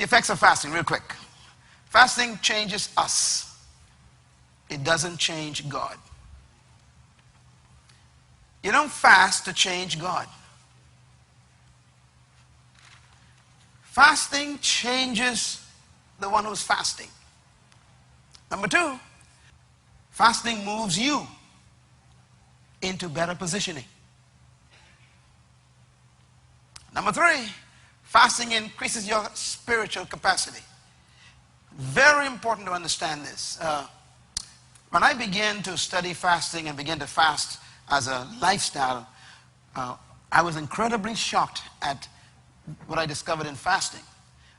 effects of fasting, real quick. Fasting changes us. It doesn't change God. You don't fast to change God. Fasting changes the one who's fasting. Number two, fasting moves you into better positioning. Number three, fasting increases your spiritual capacity. Very important to understand this. When I began to study fasting and began to fast as a lifestyle, I was incredibly shocked at what I discovered in fasting.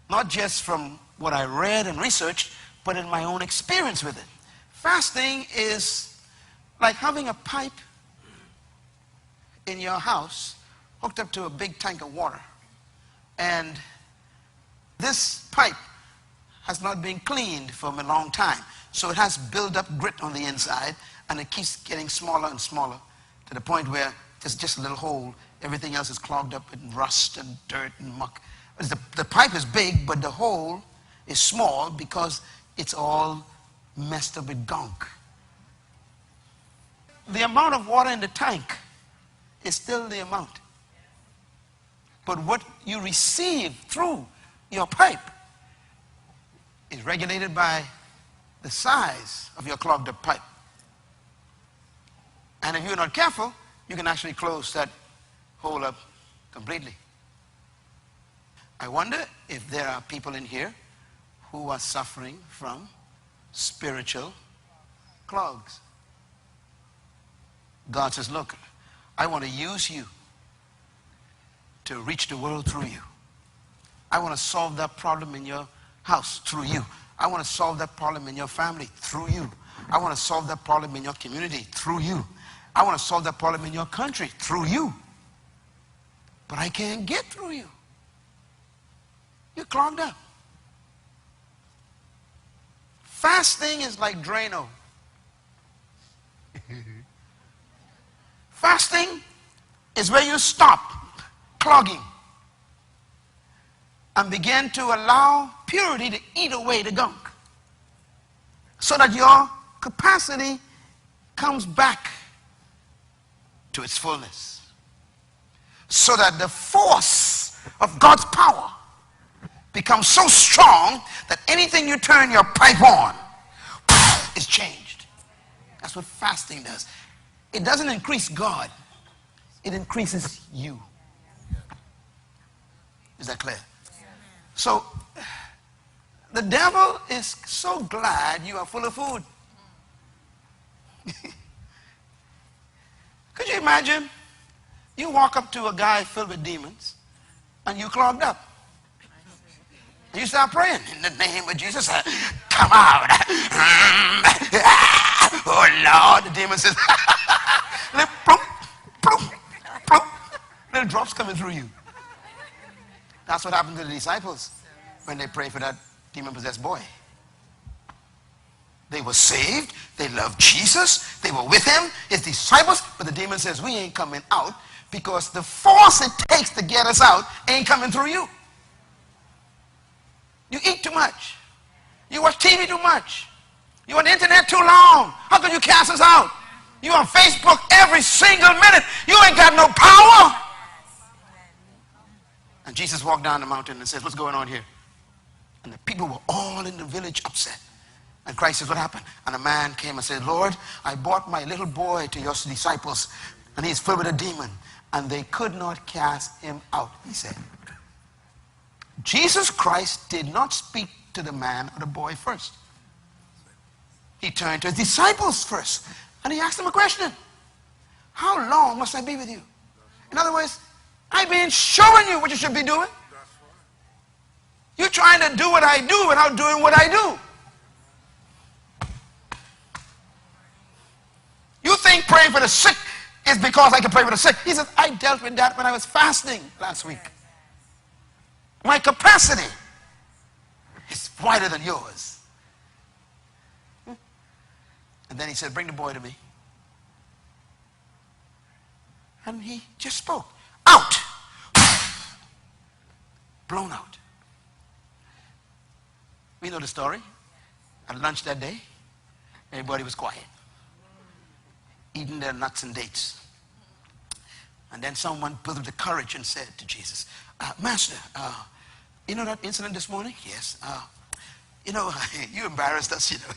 Not just from what I read and researched, but in my own experience with it. Fasting is like having a pipe in your house hooked up to a big tank of water. And this pipe has not been cleaned for a long time. So it has built up grit on the inside, and it keeps getting smaller and smaller to the point where there's just a little hole. Everything else is clogged up with rust and dirt and muck. The pipe is big, but the hole is small because it's all messed up with gunk. The amount of water in the tank is still the amount. But what you receive through your pipe is regulated by the size of your clogged up pipe. And if you're not careful, you can actually close that hole up completely. I wonder if there are people in here who are suffering from spiritual clogs. God says, look, I want to use you to reach the world through you. I want to solve that problem in your house through you. I want to solve that problem in your family through you. I want to solve that problem in your community through you. I want to solve that problem in your country through you. But I can't get through you. You're clogged up. Fasting is like Drano. Fasting is where you stop clogging and begin to allow purity to eat away the gunk so that your capacity comes back to its fullness, so that the force of God's power becomes so strong that anything you turn your pipe on is changed. That's what fasting does. It doesn't increase God, it increases you. Is that clear? So the devil is so glad you are full of food. Could you imagine? You walk up to a guy filled with demons and you clogged up. And you start praying in the name of Jesus. Come out. Oh Lord, the demon says, little, plump, plump, plump, little drops coming through you. That's what happened to the disciples when they prayed for that demon-possessed boy. They were saved. They loved Jesus. They were with him, his disciples. But the demon says, we ain't coming out because the force it takes to get us out ain't coming through you. You eat too much. You watch TV too much. You on the internet too long. How can you cast us out? You on Facebook every single minute. You ain't got no power. And Jesus walked down the mountain and says, what's going on here? And the people were all in the village upset. And Christ says, what happened? And a man came and said, Lord, I brought my little boy to your disciples, and he's filled with a demon, and they could not cast him out, he said. Jesus Christ did not speak to the man or the boy first. He turned to his disciples first, and he asked them a question. How long must I be with you? In other words, I've been showing you what you should be doing. You're trying to do what I do without doing what I do. You think praying for the sick is because I can pray for the sick. He says, I dealt with that when I was fasting last week. My capacity is wider than yours. And then he said, bring the boy to me. And he just spoke. Out. Blown out. We know the story. At lunch that day, everybody was quiet, eating their nuts and dates. And then someone put up the courage and said to Jesus, Master, you know that incident this morning? Yes. You know, you embarrassed us, you know.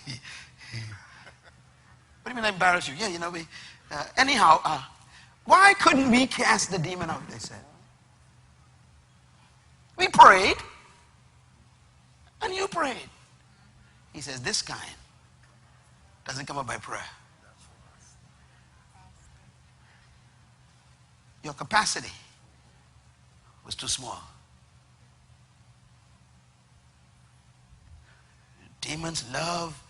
What do you mean I embarrassed you? Yeah, you know, anyhow, why couldn't we cast the demon out, they said. We prayed, and you prayed. He says, this kind doesn't come up by prayer. Your capacity was too small. Demons love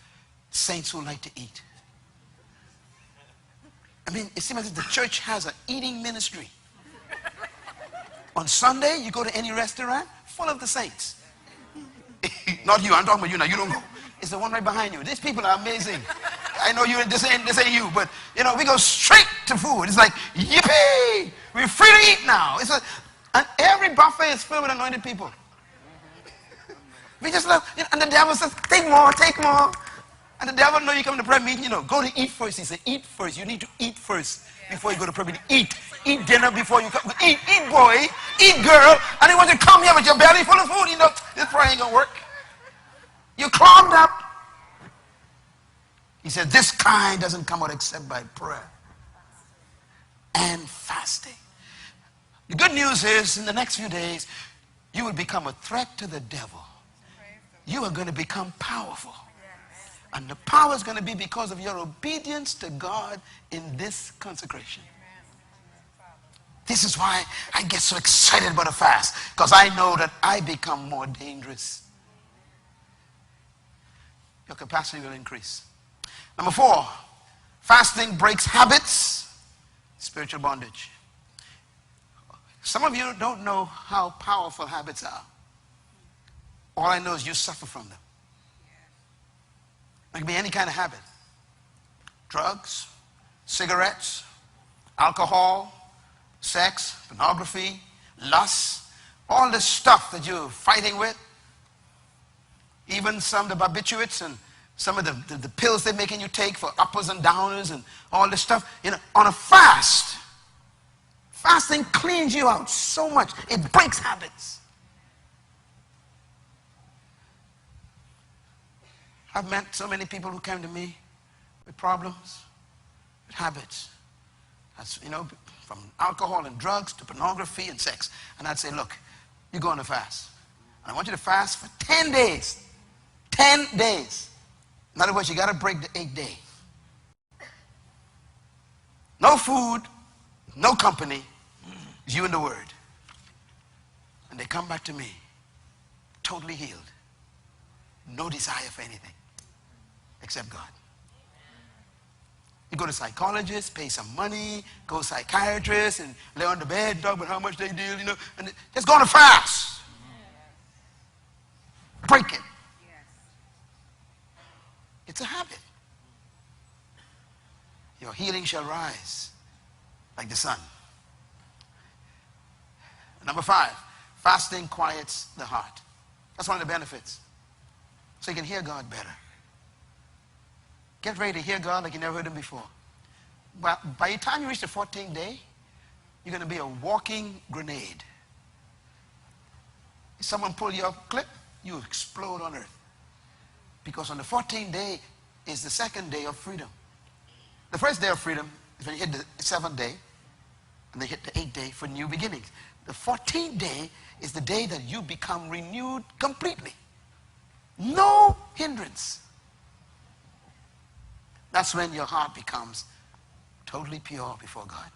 saints who like to eat. I mean, it seems as if the church has an eating ministry. On Sunday, you go to any restaurant, full of the saints. Not you, I'm talking about you now, you don't go. It's the one right behind you. These people are amazing. I know you, this ain't you, but you know, we go straight to food. It's like, yippee! We're free to eat now. And every buffet is filled with anointed people. We just love, you know, and the devil says, take more, take more. And the devil know you come to prayer meeting, you know, go to eat first. He said, eat first. You need to eat first before you go to prayer meeting. Eat. Eat dinner before you come. Eat boy, eat girl. And he wants you to come here with your belly full of food. You know, this prayer ain't gonna work. You're clogged up. He said, this kind doesn't come out except by prayer and fasting. The good news is, in the next few days, you will become a threat to the devil. You are going to become powerful. And the power is going to be because of your obedience to God in this consecration. This is why I get so excited about a fast, because I know that I become more dangerous. Your capacity will increase. Number 4, fasting breaks habits, spiritual bondage. Some of you don't know how powerful habits are. All I know is you suffer from them. It can be any kind of habit. Drugs, cigarettes, alcohol, sex, pornography, lust, all this stuff that you're fighting with. Even some of the barbiturates and some of the pills they're making you take for uppers and downers and all this stuff. You know, on a fast, fasting cleans you out so much. It breaks habits. I've met so many people who came to me with problems, with habits. That's, you know, from alcohol and drugs to pornography and sex. And I'd say, look, you go on a fast. And I want you to fast for 10 days. 10 days. In other words, you got to break the 8th day. No food, no company, you and the Word. And they come back to me, totally healed. No desire for anything except God. You go to psychologists, pay some money, go to psychiatrists, and lay on the bed and talk about how much they deal, you know, and just go on a fast. Break it. It's a habit. Your healing shall rise like the sun. Number 5, fasting quiets the heart. That's one of the benefits. So you can hear God better. Get ready to hear God like you never heard him before. But by the time you reach the 14th day, you're going to be a walking grenade. If someone pull your clip, you explode on earth. Because on the 14th day is the second day of freedom. The first day of freedom is when you hit the 7th day, and then hit the 8th day for new beginnings. The 14th day is the day that you become renewed completely. No hindrance. That's when your heart becomes totally pure before God.